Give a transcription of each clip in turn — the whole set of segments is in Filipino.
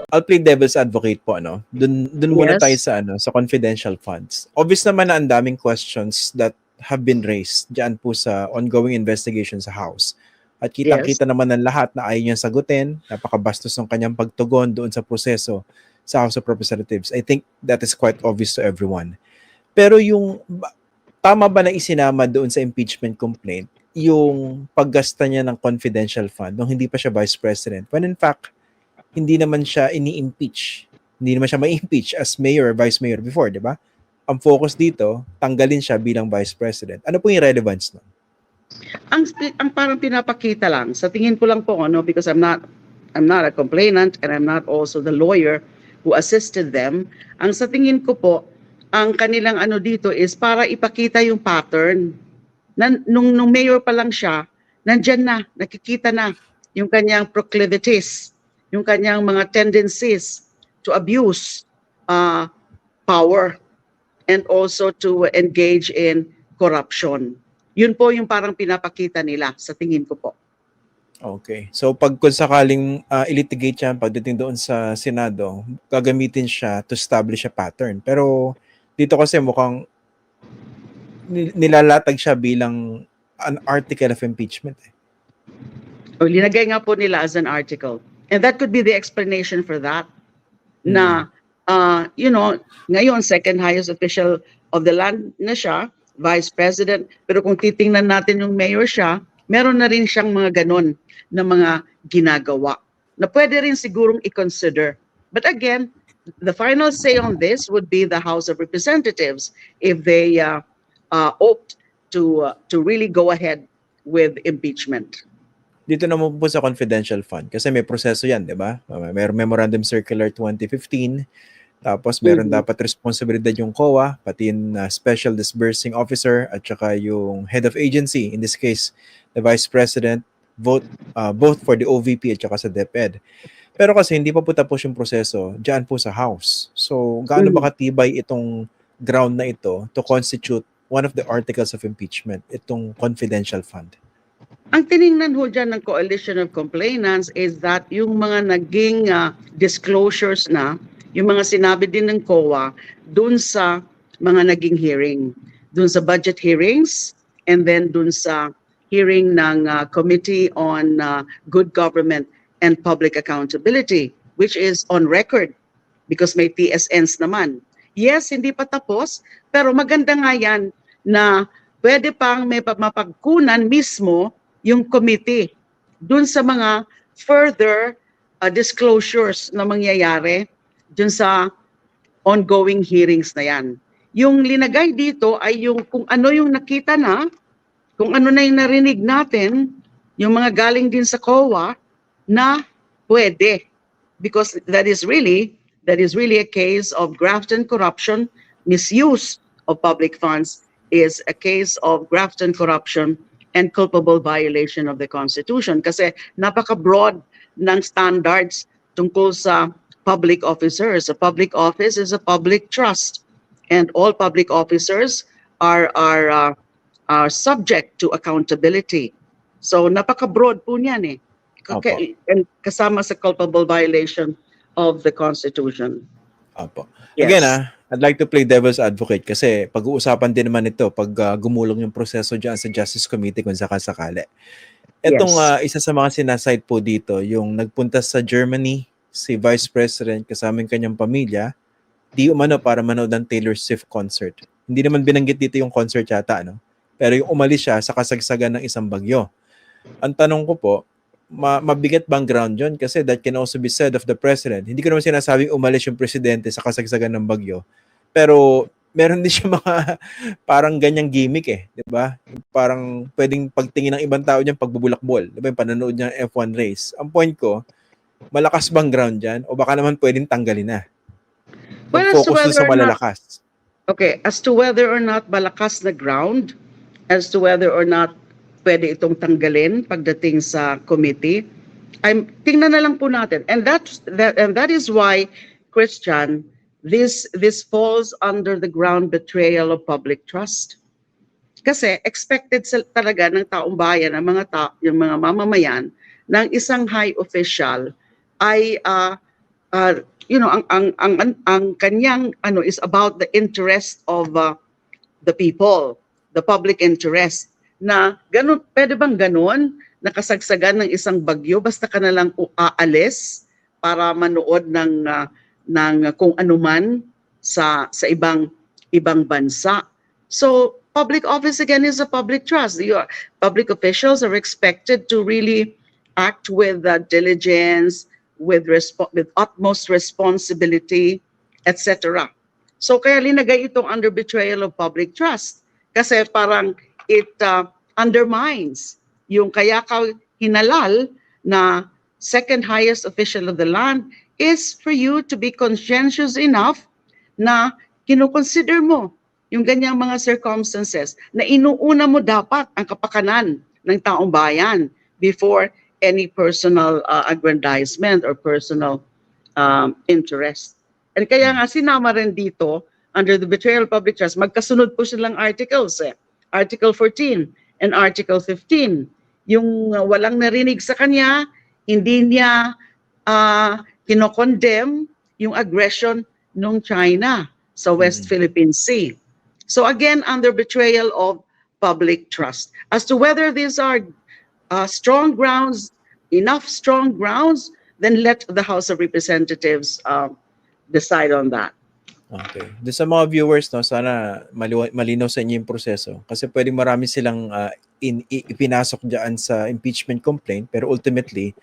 I'll play devil's advocate po, ano. Dun muna tayo Yes. sa sa confidential funds. Obvious naman na ang daming questions that have been raised diyan po sa ongoing investigation sa House. At Yes. kitang-kita naman ng lahat na ayaw niyang sagutin, napakabastos ng kanyang pagtugon doon sa proseso sa House of Representatives. I think that is quite obvious to everyone. Pero tama ba na isinama doon sa impeachment complaint yung paggasta niya ng confidential fund nung hindi pa siya Vice President? When in fact, hindi naman siya ini-impeach. Hindi naman siya ma-impeach as mayor or vice mayor before, di ba? Ang focus dito, tanggalin siya bilang Vice President. Ano po yung relevance nun? Ang parang pinapakita lang, sa tingin ko lang po, because I'm not a complainant and I'm not also the lawyer who assisted them. Ang sa tingin ko po, ang kanilang dito is para ipakita yung pattern. Nung mayor pa lang siya, nandyan na, nakikita na yung kanyang proclivities, yung kanyang mga tendencies to abuse power and also to engage in corruption. Yun po yung parang pinapakita nila sa tingin ko po. Okay. So kung sakaling ilitigate siya pagdating doon sa Senado, gagamitin siya to establish a pattern. Pero dito kasi mukhang nilalatag siya bilang an article of impeachment. O linagay nga po nila as an article. And that could be the explanation for that. Na, ngayon, second highest official of the land na siya, Vice President. Pero kung titingnan natin yung mayor siya, meron na rin siyang mga ganon na mga ginagawa na pwede rin sigurong i-consider. But again, the final say on this would be the House of Representatives if they opt to really go ahead with impeachment. Dito naman po sa confidential fund kasi may proseso yan, di ba? May Memorandum Circular 2015, tapos meron dapat responsibilidad yung COA, pati yung Special Disbursing Officer at saka yung Head of Agency, in this case, the Vice President, both for the OVP at saka sa DepEd. Pero kasi hindi pa po tapos yung proseso dyan po sa House. So, gaano ba katibay itong ground na ito to constitute one of the articles of impeachment, itong confidential fund? Ang tiningnan ho dyan ng Coalition of Complainants is that yung mga naging disclosures na, yung mga sinabi din ng COA dun sa mga naging hearing, dun sa budget hearings, and then dun sa hearing ng Committee on Good Government and Public Accountability, which is on record because may TSNs naman. Yes, hindi pa tapos, pero maganda nga yan na pwede pang may mapagkunan mismo yung committee dun sa mga further disclosures na mangyayari dun sa ongoing hearings na yan. Yung linagay dito ay yung kung ano yung nakita na, kung ano na yung narinig natin, yung mga galing din sa COA na pwede. Because that is really a case of graft and corruption. Misuse of public funds is a case of graft and corruption and culpable violation of the Constitution. Kasi napaka-broad ng standards tungkol sa public officers. A public office is a public trust. And all public officers are subject to accountability. So napaka-broad po niyan eh. Okay. And kasama sa culpable violation of the Constitution. Opo. Yes. Again, I'd like to play devil's advocate kasi pag-uusapan din naman ito pag gumulong yung proseso dyan sa Justice Committee kung sakasakali. Itong isa sa mga sinaside po dito, yung nagpunta sa Germany, si Vice President kasama yung kanyang pamilya, di umano para manood ng Taylor Swift concert. Hindi naman binanggit dito yung concert yata, no? Pero yung umalis siya sa kasagsagan ng isang bagyo. Ang tanong ko po, mabigat bang ground yun? Kasi that can also be said of the president. Hindi ko naman sinasabing umalis yung presidente sa kasagsagan ng bagyo. Pero meron din siya mga parang ganyang gimmick eh. Diba? Parang pwedeng pagtingin ng ibang tao niyan pagbubulakbol. Diba? Yung panonood niya ng F1 race. Ang point ko, malakas bang ground dyan? O baka naman pwedeng tanggalin na? Mag-focus sa malalakas. Okay, as to whether or not malakas na ground, as to whether or not pwede itong tanggalin pagdating sa committee, tingnan na lang po natin. And that is why, Christian, this falls under the ground betrayal of public trust. Kasi expected talaga ng taong bayan, yung mga mamamayan, ng isang high official ay ang kanyang is about the interest of the people, the public interest. Na ganun, pwede bang ganun nakasagsagan ng isang bagyo basta ka na lang aalis para manood ng kung anuman sa ibang bansa. So public office again is a public trust. Public officials are expected to really act with diligence, with utmost responsibility, etc. So kaya linagay itong under betrayal of public trust kasi parang it undermines yung kaya ka hinalal na second highest official of the land is for you to be conscientious enough na kinukonsider mo yung ganyang mga circumstances na inuuna mo dapat ang kapakanan ng taong bayan before any personal aggrandizement or personal interest. And kaya nga sinama rin dito under the betrayal of public trust, magkasunod po silang articles Article 14 and Article 15. Yung walang narinig sa kanya, hindi niya kinokondem yung aggression ng China sa West Philippine Sea. So again, under betrayal of public trust. As to whether these are strong grounds, enough strong grounds, then let the House of Representatives decide on that. Okay. Doon sa mga viewers, no, sana malinaw sa inyo yung proseso. Kasi pwedeng marami silang ipinasok dyan sa impeachment complaint, pero ultimately,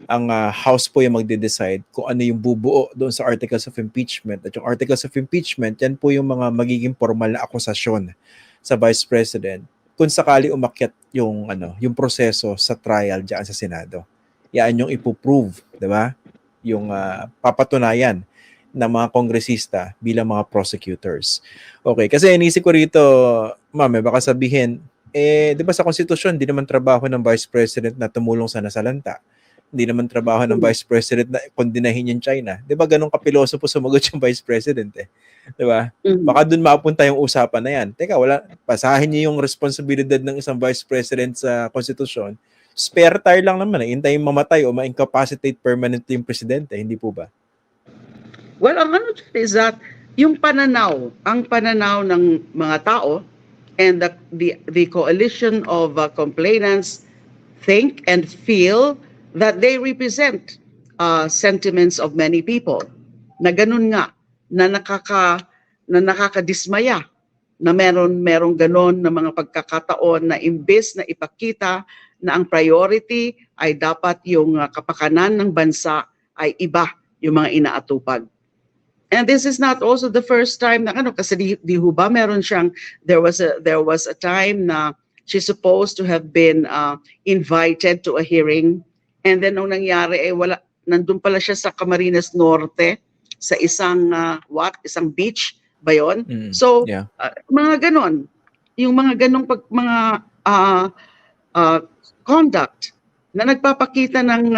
ang House po yung magde-decide kung ano yung bubuo doon sa articles of impeachment. At yung articles of impeachment, yan po yung mga magiging formal na akusasyon sa Vice President kung sakali umakyat yung proseso sa trial diyan sa Senado. Yan yung ipoprove, 'di ba? Yung papatunayan ng mga kongresista bilang mga prosecutors. Okay, kasi inisip ko rito, ma'am, baka sabihin, 'di ba sa konstitusyon, hindi naman trabaho ng Vice President na tumulong sa nasalanta. Hindi naman trabaho ng Vice President na kondinahin yung China. 'Di ba ganun kapiloso po sumagot yung Vice President eh. 'Di ba? Baka doon mapunta yung usapan na yan. Teka, pasahin niyo yung responsibilidad ng isang Vice President sa konstitusyon. Spare tire lang naman eh. Hintayin mamatay o ma-incapacitate permanently yung presidente, hindi po ba? Well, ang is that yung ang pananaw ng mga tao and the coalition of complainants think and feel that they represent sentiments of many people. Na ganun nga, na nakakadismaya na merong ganon na mga pagkakataon na imbes na ipakita na ang priority ay dapat yung kapakanan ng bansa ay iba yung mga inaatupag. And this is not also the first time na kasi di ho ba meron siyang there was a time na she's supposed to have been invited to a hearing, and then nung nangyari ay nandun pala siya sa Camarines Norte sa isang beach ba yon? So yeah. Mga ganon, yung mga ganong conduct na nagpapakita ng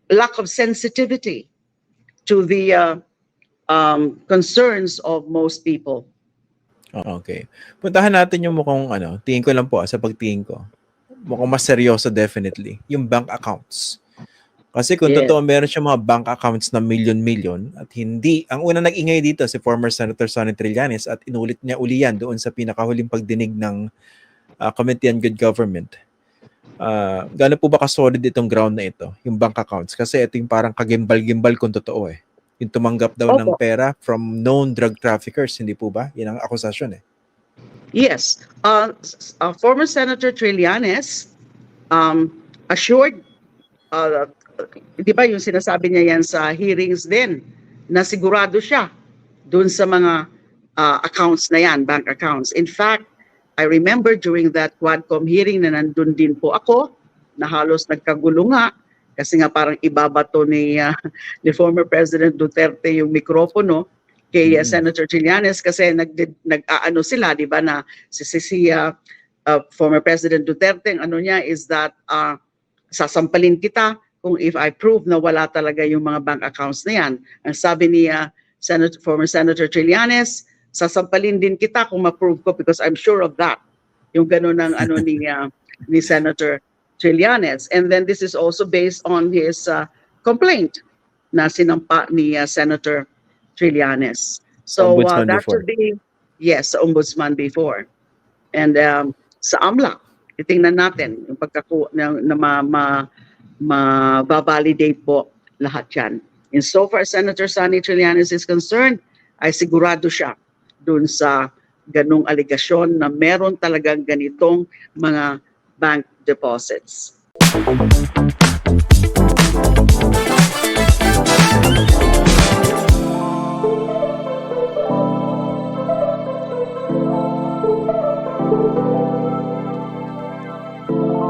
lack of sensitivity to the concerns of most people. Okay. Puntahan natin yung mukhang tingin ko lang po sa pagtingin ko. Mukhang mas seryoso definitely, yung bank accounts. Kasi kung totoo meron siya mga bank accounts na milyon-milyon at hindi, ang una nag-ingay dito si former Senator Sonny Trillanes at inulit niya uli yan doon sa pinakahuling pagdinig ng Committee on Good Government. Gaano po ba ka-solid itong ground na ito, yung bank accounts? Kasi ito yung parang kagimbal-gimbal kung totoo eh. Yung tumanggap daw ng pera from known drug traffickers, hindi po ba? Yan ang akusasyon eh. Yes. Former Senator Trillanes assured, di ba yung sinasabi niya yan sa hearings din, na sigurado siya dun sa mga accounts na yan, bank accounts. In fact, I remember during that Quadcom hearing na nandun din po ako, na halos nagkagulo nga, kasi nga parang ibabato ni former President Duterte yung mikropono kay Senator Trillanes kasi nag-aano sila, di ba, na si former President Duterte, ang ano niya is that sasampalin kita kung if I prove na wala talaga yung mga bank accounts na yan. Ang sabi ni former Senator Trillanes, sasampalin din kita kung ma-prove ko because I'm sure of that. Yung gano'n ng ni Senator Trillanes. And then this is also based on his complaint na sinampa ni Senator Trillanes. So Ombudsman that before. should be, yes, sa ombudsman before. And sa AMLAC, titingnan natin yung ma-validate po lahat yan. And so far, Senator Sonny Trillanes is concerned, ay sigurado siya dun sa ganung aligasyon na meron talagang ganitong mga bank deposits.